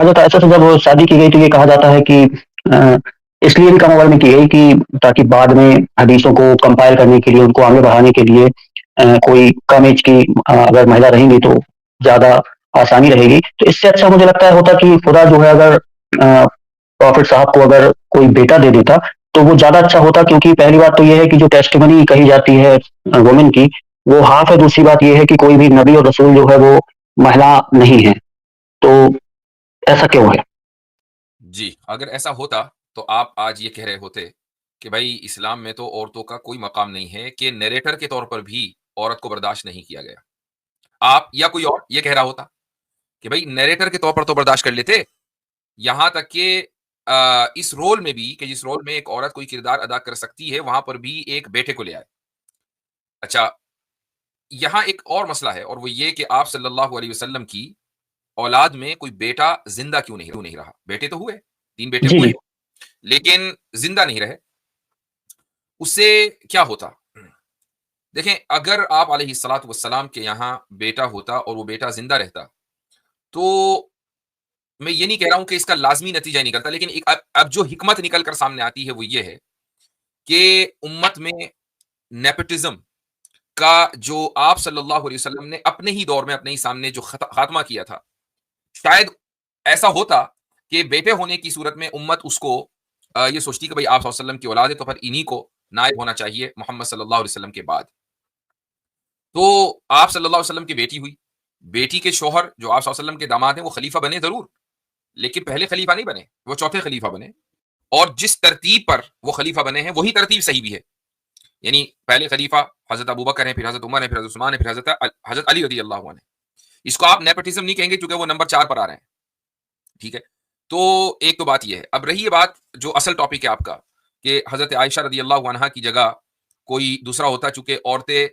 حضرت عائشہ سے جب شادی کی گئی تو یہ کہا جاتا ہے کہ اس لیے بھی کم عمر میں کی گئی کہ تاکہ بعد میں حدیثوں کو کمپائل کرنے کے لیے، ان کو آگے بڑھانے کے لیے کوئی کم ایج کی اگر مہیلا رہیں گی تو زیادہ آسانی رہے گی. تو اس سے اچھا مجھے لگتا ہے ہوتا کہ خدا جو ہے اگر پروفٹ صاحب کو اگر کوئی بیٹا دے دیتا تو وہ زیادہ اچھا ہوتا، کیونکہ پہلی بات تو یہ ہے کہ جو ٹیسٹمنی کہی جاتی ہے وومن کی، وہ ہاف ہے. دوسری بات یہ ہے کہ کوئی بھی نبی اور رسول جو ہے وہ مہلا نہیں ہے. تو ایسا کیوں ہے؟ جی اگر ایسا ہوتا تو آپ آج یہ کہہ رہے ہوتے کہ بھائی اسلام میں تو عورتوں کا کوئی مقام نہیں ہے، کہ نیریٹر کے طور پر بھی عورت کو برداشت نہیں کیا گیا. آپ یا کوئی اور یہ کہہ رہا ہوتا کہ بھائی نیریٹر کے طور پر تو برداشت کر لیتے، یہاں تک کہ اس رول میں بھی، کہ جس رول میں ایک عورت کوئی کردار ادا کر سکتی ہے، وہاں پر بھی ایک بیٹے کو لے آئے. اچھا، یہاں ایک اور مسئلہ ہے، اور وہ یہ کہ آپ صلی اللہ علیہ وسلم کی اولاد میں کوئی بیٹا زندہ کیوں نہیں رہا؟ بیٹے تو ہوئے، 3 بیٹے جی ہوئے، جی. لیکن زندہ نہیں رہے. اس سے کیا ہوتا؟ دیکھیں، اگر آپ علیہ الصلاۃ والسلام کے یہاں بیٹا ہوتا اور وہ بیٹا زندہ رہتا، تو میں یہ نہیں کہہ رہا ہوں کہ اس کا لازمی نتیجہ نکلتا، لیکن اب جو حکمت نکل کر سامنے آتی ہے وہ یہ ہے کہ امت میں نیپوٹزم کا جو آپ صلی اللہ علیہ وسلم نے اپنے ہی دور میں اپنے ہی سامنے جو خاتمہ کیا تھا، شاید ایسا ہوتا کہ بیٹے ہونے کی صورت میں امت اس کو یہ سوچتی کہ بھائی آپ صلی اللہ علیہ وسلم کی اولاد ہے تو پھر انہی کو نائب ہونا چاہیے محمد صلی اللہ علیہ وسلم کے بعد. تو آپ صلی اللہ علیہ وسلم کی بیٹی ہوئی، بیٹی کے شوہر جو آپ صلی اللہ علیہ وسلم کے داماد ہیں وہ خلیفہ بنے ضرور، لیکن پہلے خلیفہ نہیں بنے، وہ چوتھے خلیفہ بنے. اور جس ترتیب پر وہ خلیفہ بنے ہیں وہی ترتیب صحیح بھی ہے. یعنی پہلے خلیفہ حضرت ابوبکر ہیں، پھر حضرت عمر ہیں، پھر حضرت عثمان ہیں، پھر حضرت علی رضی اللہ عنہ. اس کو آپ نیپوٹزم نہیں کہیں گے کیونکہ وہ نمبر 4 پر آ رہے ہیں. ٹھیک ہے، تو ایک تو بات یہ ہے. اب رہی یہ بات جو اصل ٹاپک ہے آپ کا، کہ حضرت عائشہ رضی اللہ عنہا کی جگہ کوئی دوسرا ہوتا، چونکہ عورتیں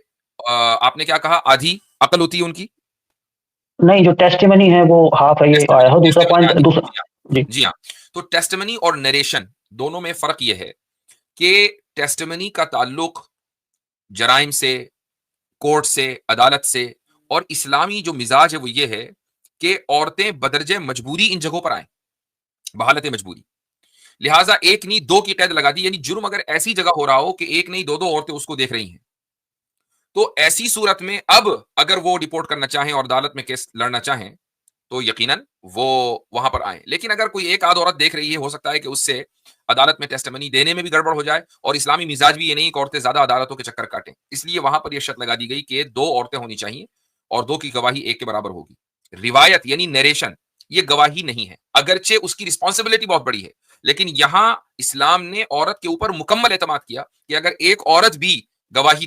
آپ نے کیا کہا آدھی عقل ہوتی ہے ان کی. نہیں، جو ٹیسٹیمنی ہے وہ ہاف ہے، یہ آیا ہے دوسرا پوائنٹ دوسرا. جی جی ہاں. تو ٹیسٹمنی اور نریشن دونوں میں فرق یہ ہے کہ ٹیسٹمنی کا تعلق جرائم سے، کورٹ سے، عدالت سے، اور اسلامی جو مزاج ہے وہ یہ ہے کہ عورتیں بدرجہ مجبوری ان جگہوں پر آئیں، بحالت مجبوری. لہٰذا ایک نہیں 2 کی قید لگا دی، یعنی جرم اگر ایسی جگہ ہو رہا ہو کہ ایک نہیں 2 عورتیں اس کو دیکھ رہی ہیں، تو ایسی صورت میں اب اگر وہ رپورٹ کرنا چاہیں اور عدالت میں کیس لڑنا چاہیں تو یقیناً وہ وہاں پر آئیں. لیکن اگر کوئی ایک آدھ عورت دیکھ رہی ہے، ہو سکتا ہے کہ اس سے عدالت میں ٹیسٹمنی دینے میں بھی گڑبڑ ہو جائے، اور اسلامی مزاج بھی یہ نہیں کہ عورتیں زیادہ عدالتوں کے چکر کاٹیں. اس لیے وہاں پر یہ شرط لگا دی گئی کہ 2 عورتیں ہونی چاہیے اور 2 کی گواہی 1 کے برابر ہوگی. روایت یعنی نیریشن یہ گواہی نہیں ہے، اگرچہ اس کی رسپانسبلٹی بہت بڑی ہے، لیکن یہاں اسلام نے عورت کے اوپر مکمل اعتماد کیا کہ اگر ایک عورت بھی گواہی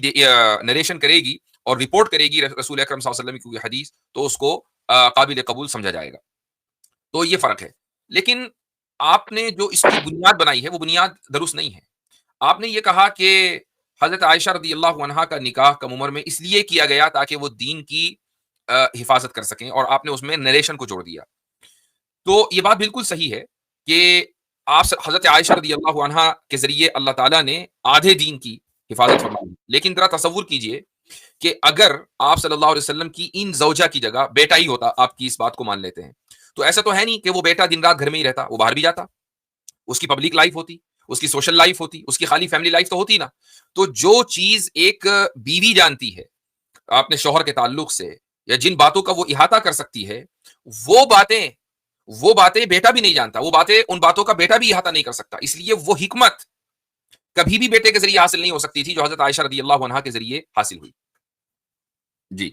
نریشن کرے گی اور رپورٹ کرے گی رسول اکرم صلی اللہ علیہ وسلم کی حدیث، تو اس کو قابل قبول سمجھا جائے گا. تو یہ فرق ہے. لیکن آپ نے جو اس کی بنیاد بنائی ہے وہ بنیاد درست نہیں ہے. آپ نے یہ کہا کہ حضرت عائشہ رضی اللہ عنہا کا نکاح کم عمر میں اس لیے کیا گیا تاکہ وہ دین کی حفاظت کر سکیں، اور آپ نے اس میں نریشن کو جوڑ دیا. تو یہ بات بالکل صحیح ہے کہ آپ حضرت عائشہ رضی اللہ عنہا کے ذریعے اللہ تعالیٰ نے آدھے دین کی حفاظت فرمائی. لیکن ذرا تصور کیجئے کہ اگر آپ صلی اللہ علیہ وسلم کی ان زوجہ کی جگہ بیٹا ہی ہوتا، آپ کی اس بات کو مان لیتے ہیں، تو ایسا تو ہے نہیں کہ وہ بیٹا دن رات گھر میں ہی رہتا، وہ باہر بھی جاتا، اس کی پبلک لائف ہوتی، اس کی سوشل لائف ہوتی، اس کی خالی فیملی لائف تو ہوتی نا. تو جو چیز ایک بیوی جانتی ہے اپنے شوہر کے تعلق سے، یا جن باتوں کا وہ احاطہ کر سکتی ہے، وہ باتیں بیٹا بھی نہیں جانتا، ان باتوں کا بیٹا بھی احاطہ نہیں کر سکتا. اس لیے وہ حکمت کبھی بھی بیٹے کے ذریعے حاصل نہیں ہو سکتی تھی جو حضرت عائشہ رضی اللہ عنہا کے ذریعے حاصل ہوئی. جی